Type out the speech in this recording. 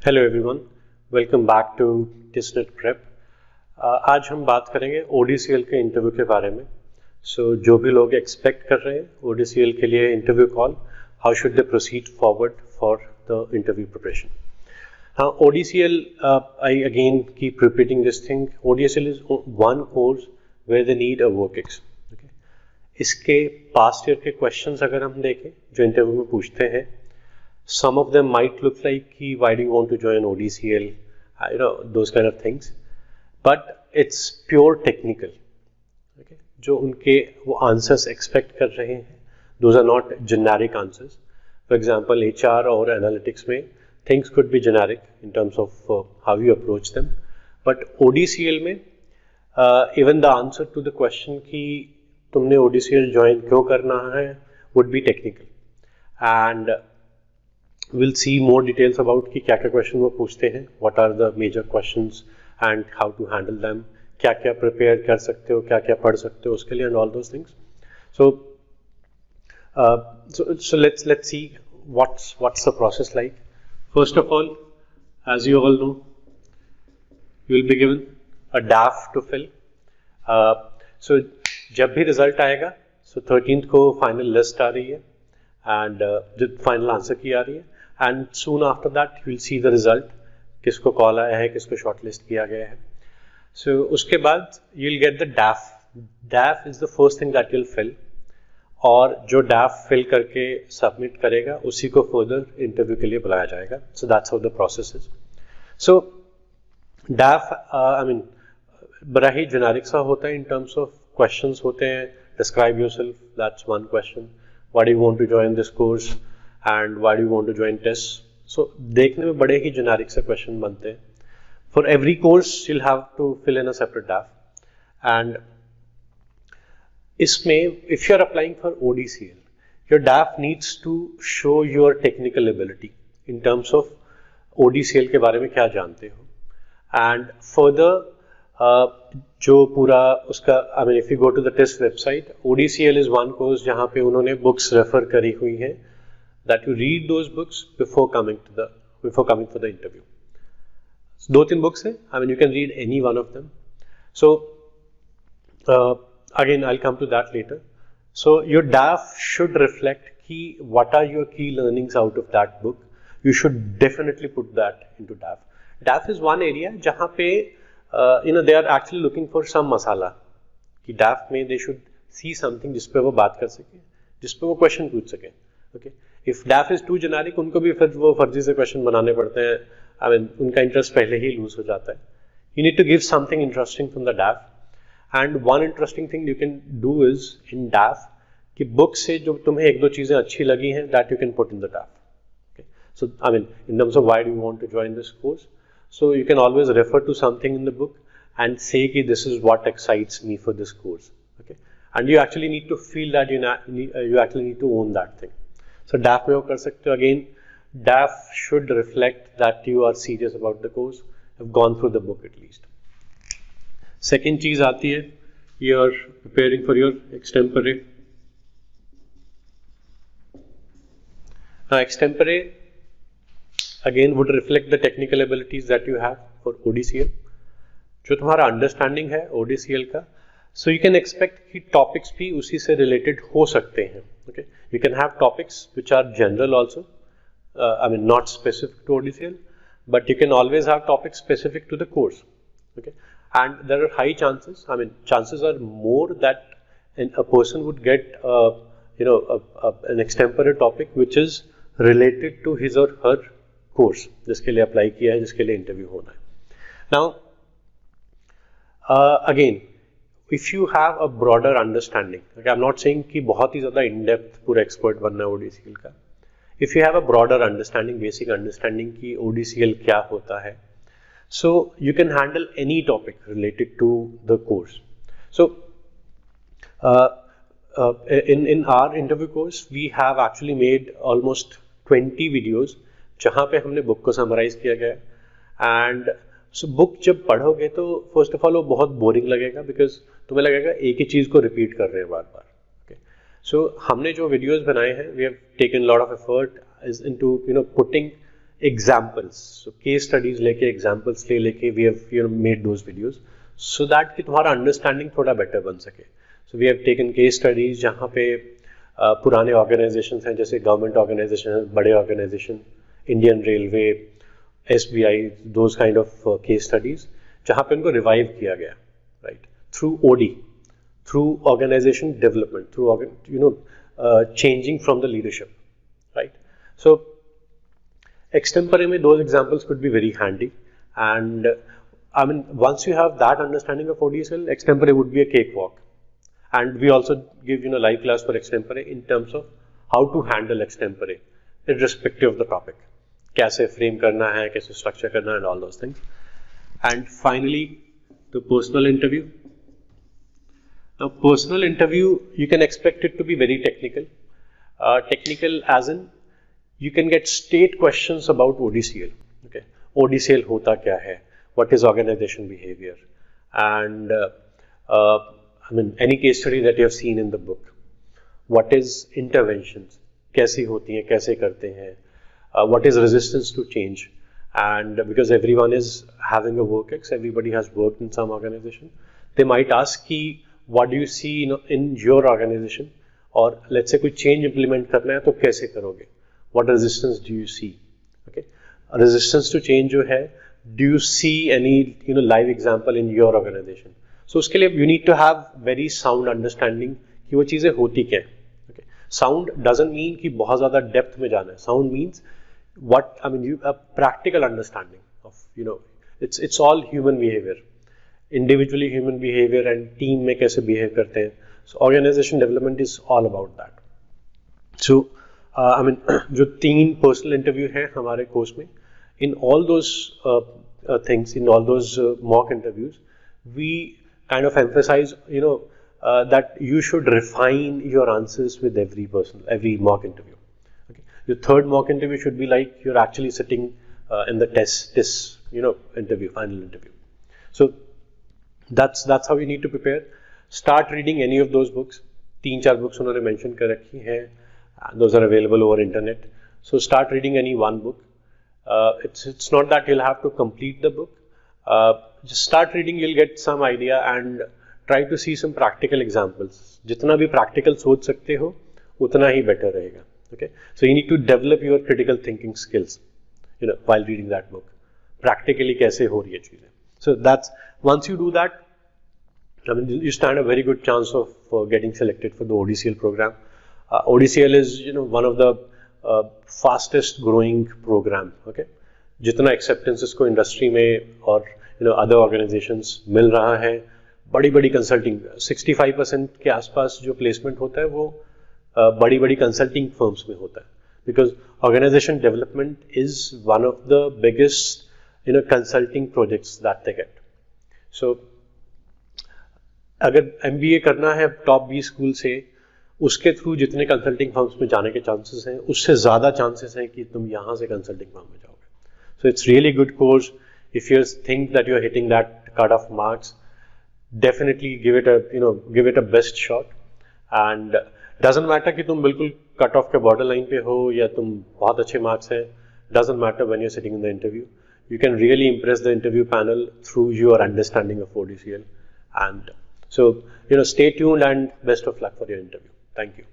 Hello everyone, welcome back to TISSNET prep. आज हम बात करेंगे ODCL के इंटरव्यू के बारे में। जो भी लोग एक्सपेक्ट कर रहे हैं ODCL के लिए interview call, how should they proceed forward for the interview preparation. हाँ, ODCL, I again keep repeating this thing, ODCL is one course where they need a work ex. इसके पास्ट ईयर के questions अगर हम देखें जो interview में पूछते हैं, some of them might look like why do you want to join ODCL, those kind of things, but it's pure technical. Okay, जो उनके वो answers expect कर रहे हैं, those are not generic answers. For example, HR और analytics में things could be generic in terms of how you approach them, but ODCL में even the answer to the question कि तुमने ODCL join क्यों करना है would be technical, and we'll see more details about कि क्या क्या क्वेश्चन वो पूछते हैं, what are the major questions and how to handle them, क्या क्या प्रिपेयर कर सकते हो, क्या क्या पढ़ सकते हो उसके लिए, and all those things. So let's see what's the process like. First of all, as you all know, you will be given a DAF to fill. So जब भी रिजल्ट आएगा, so 13th को फाइनल लिस्ट आ रही है and final answer की आ रही है, and soon after that you will see the result, किसको कॉल आया है, किसको शॉर्टलिस्ट किया गया है. So उसके बाद you will get the DAF. DAF is the first thing that you'll fill, और जो DAF fill करके सबमिट करेगा उसी को फर्दर इंटरव्यू के लिए बुलाया जाएगा. So that's how the process is. So DAF, I mean, बड़ा ही जेनेरिक सा होता है in terms of questions होते हैं. Describe yourself, that's one question. Why do you want to join this course and why do you want to join TISS? So देखने में बड़े ही generic से question बनते हैं. For every course you'll have to fill in a separate DAF, and इसमें if you are applying for ODCL, your DAF needs to show your technical ability in terms of ODCL के बारे में क्या जानते हो, and further जो पूरा उसका, I mean, if you go to the TISS website, ODCL is one course जहाँ पे उन्होंने books refer करी हुई हैं, that you read those books before coming for the interview. दो तीन books हैं, I mean, you can read any one of them. So again, I'll come to that later. So your DAF should reflect what are your key learnings out of that book. You should definitely put that into DAF. DAF is one area जहाँ पे they are actually looking for some masala, कि DAF में they should see something जिस पे वो बात कर सके, जिस पे वो क्वेश्चन पूछ सके. Okay, if DAF is too generic, उनको भी फिर वो फर्जी से क्वेश्चन बनाने पड़ते हैं. I mean, उनका इंटरेस्ट पहले ही लूज हो जाता है. You need to give something interesting from the DAF, and one interesting thing you can do is in DAF कि बुक से जो तुम्हें एक दो चीजें अच्छी लगी हैं, that you can put in the DAF. Okay, so I mean, in terms of why do you want to join this course, so you can always refer to something in the book and say कि this is what excites me for this course. Okay, and you actually need to feel that you actually need to own that thing. So DAF में वो कर सकते हो. Again, DAF should reflect that you are serious about the course, have gone through the book at least. Second चीज आती है, you are preparing for your extempore. Now extempore again would reflect the technical abilities that you have for ODCL. जो तुम्हारा understanding है ODCL का, so you can expect कि topics भी उसी से रिलेटेड हो सकते हैं. Okay, you can have topics which are general also, I mean not specific to ODCL, but you can always have topics specific to the course. Okay, and there are high chances, I mean chances are more that a person would get an extempore topic which is related to his or her course जिसके लिए apply किया है, जिसके लिए interview होना है. Now again, if you have a broader understanding, okay, I'm not saying कि बहुत ही ज़्यादा in depth पूरा expert बनना है ODCL का. If you have a broader understanding, basic understanding कि ODCL क्या होता है, so you can handle any topic related to the course. So in our interview course, we have actually made almost 20 videos जहाँ पे हमने book को summarise किया गया. एंड सो बुक जब पढ़ोगे तो फर्स्ट ऑफ ऑल वो बहुत बोरिंग लगेगा, बिकॉज तुम्हें लगेगा एक ही चीज़ को रिपीट कर रहे हैं बार बार. ओके, सो हमने जो वीडियोस बनाए हैं, we have taken lot of effort is into putting examples, so case studies लेके एग्जाम्पल्स लेके we have made those videos so that कि तुम्हारा अंडरस्टैंडिंग थोड़ा बेटर बन सके. So we have taken case studies जहाँ पे पुराने ऑर्गेनाइजेशन हैं, जैसे गवर्नमेंट ऑर्गेनाइजेशन, बड़े organization, Indian railway, SBI, those kind of case studies जहाँ पे उनको रिवाइव किया गया, right, through OD, through organization development, through changing from the leadership, right? So extempore mein those examples could be very handy, and I mean once you have that understanding of ODCL, extempore would be a cakewalk. And we also give live class for extempore in terms of how to handle extempore irrespective of the topic, kaise frame karna hai, kaise structure karna hai, and all those things. And finally the personal interview. Now, personal interview, you can expect it to be very technical. Technical as in, you can get state questions about ODCL. Okay, ODCL hota kya hai? What is organization behavior? And I mean, any case study that you have seen in the book. What is interventions? कैसी होती हैं? कैसे करते हैं? What is resistance to change? And because everyone is having a work ex, everybody has worked in some organization, they might ask ki, what do you see in your organization, or let's say कोई change implement करना है तो कैसे करोगे? What resistance do you see? Okay, resistance to change जो है, do you see any live example in your organization? So उसके लिए you need to have very sound understanding कि वो चीजें होती क्या हैं. Okay, sound doesn't mean कि बहुत ज़्यादा depth में जाना है. Sound means what I mean, you a practical understanding of it's all human behavior. Individually human behavior and team में कैसे behave करते हैं. So organization development is all about that. So I mean जो 3 personal interview हैं हमारे course में, in all those things, in all those mock interviews, we kind of emphasize that you should refine your answers with every mock interview. Okay, your third mock interview should be like you're actually sitting in the TISS interview, final interview. So that's how you need to prepare. Start reading any of those books. 3-4 books उन्होंने mention कर रखी हैं. Those are available over internet. So start reading any one book. It's not that you'll have to complete the book. Just start reading, you'll get some idea and try to see some practical examples. जितना भी practical सोच सकते हो उतना ही better रहेगा. Okay, so you need to develop your critical thinking skills while reading that book. Practically कैसे हो रही है चीजें. So that's, once you do that, I mean, you stand a very good chance of getting selected for the ODCL program. ODCL is one of the fastest growing program. Okay, जितना acceptance इसको industry में और other organizations मिल रहा है, बड़ी consulting 65% के आसपास जो placement होता है वो बड़ी consulting firms में होता है, because organization development is one of the biggest consulting projects that they get. So अगर MBA करना है टॉप 20 स्कूल से, उसके थ्रू जितने कंसल्टिंग फर्म्स में जाने के चांसेस हैं उससे ज़्यादा चांसेस हैं कि तुम यहाँ से कंसल्टिंग फर्म में जाओगे. So it's really good course. If you think that you are hitting that cut off marks, definitely give it a best shot. And doesn't matter कि तुम बिल्कुल कट ऑफ के बॉर्डर लाइन पे हो या तुम बहुत अच्छे मार्क्स हैं. Doesn't matter when you are sitting in the interview. You can really impress the interview panel through your understanding of ODCL. And so, stay tuned and best of luck for your interview. Thank you.